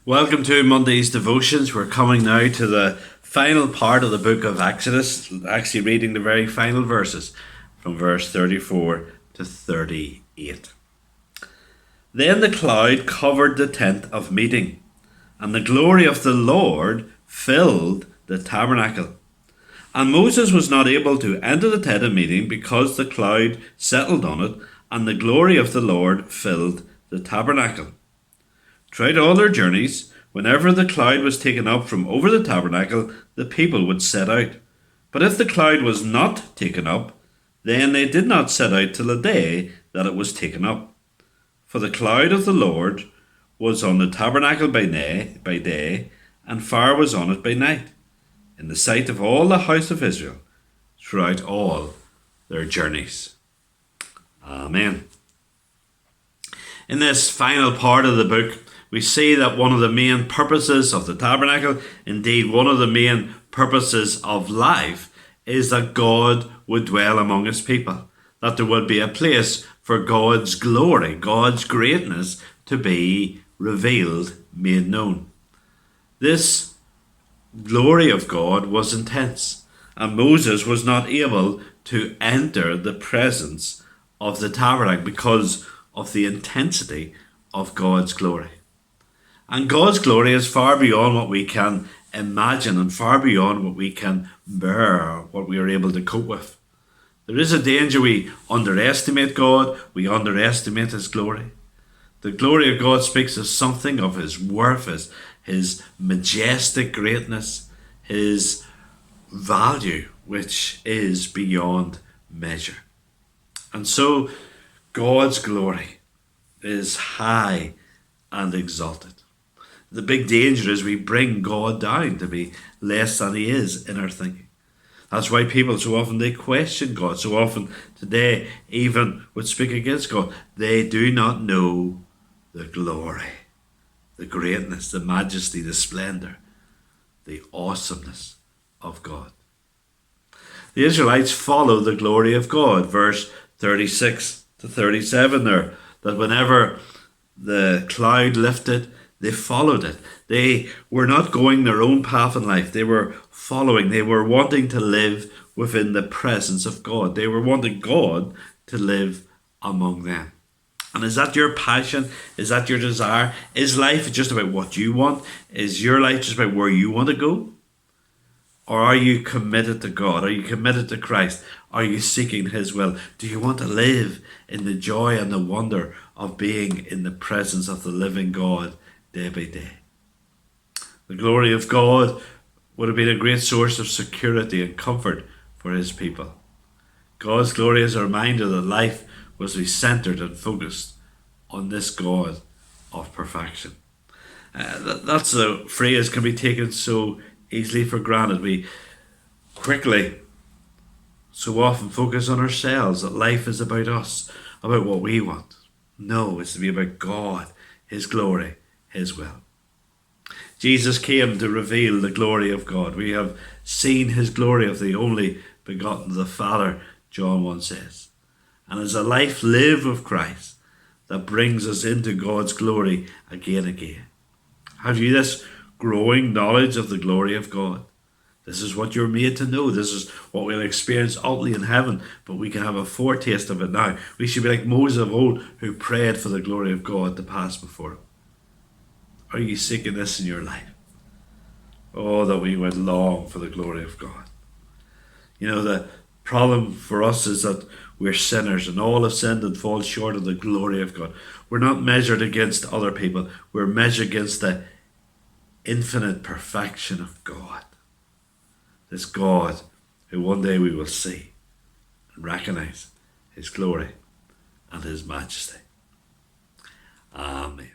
Welcome to Monday's devotions. We're coming now to the final part of the book of Exodus, actually reading the very final verses from verse 34 to 38. Then the cloud covered the tent of meeting, and the glory of the Lord filled the tabernacle. And Moses was not able to enter the tent of meeting because the cloud settled on it, and the glory of the Lord filled the tabernacle. Throughout all their journeys, whenever the cloud was taken up from over the tabernacle, the people would set out. But if the cloud was not taken up, then they did not set out till the day that it was taken up. For the cloud of the Lord was on the tabernacle by day, and fire was on it by night, in the sight of all the house of Israel, throughout all their journeys. Amen. In this final part of the book, we see that one of the main purposes of the tabernacle, indeed one of the main purposes of life, is that God would dwell among his people, that there would be a place for God's glory, God's greatness to be revealed, made known. This glory of God was intense, and Moses was not able to enter the presence of the tabernacle because of the intensity of God's glory. And God's glory is far beyond what we can imagine and far beyond what we can bear, what we are able to cope with. There is a danger we underestimate God, we underestimate his glory. The glory of God speaks of something of his worth, his majestic greatness, his value, which is beyond measure. And so God's glory is high and exalted. The big danger is we bring God down to be less than he is in our thinking. That's why people so often they question God. So often today even would speak against God. They do not know the glory, the greatness, the majesty, the splendor, the awesomeness of God. The Israelites follow the glory of God. Verse 36 to 37 there, that whenever the cloud lifted, they followed it. They were not going their own path in life. They were following. They were wanting to live within the presence of God. They were wanting God to live among them. And is that your passion? Is that your desire? Is life just about what you want? Is your life just about where you want to go? Or are you committed to God? Are you committed to Christ? Are you seeking his will? Do you want to live in the joy and the wonder of being in the presence of the living God day by day? The glory of God would have been a great source of security and comfort for his people. God's glory is a reminder that life was to be centered and focused on this God of perfection. That's a phrase can be taken so easily for granted. We quickly so often focus on ourselves, that life is about us, about what we want. No, it's to be about God, his glory, his will. Jesus came to reveal the glory of God. We have seen his glory of the only begotten of the Father, John 1 says. And it's a life lived with Christ that brings us into God's glory again and again. Have you this growing knowledge of the glory of God? This is what you're made to know. This is what we'll experience ultimately in heaven, but we can have a foretaste of it now. We should be like Moses of old, who prayed for the glory of God to pass before him. Are you seeking this in your life? Oh, that we would long for the glory of God. You know, the problem for us is that we're sinners and all have sinned and fall short of the glory of God. We're not measured against other people. We're measured against the infinite perfection of God. This God who one day we will see and recognize his glory and his majesty. Amen.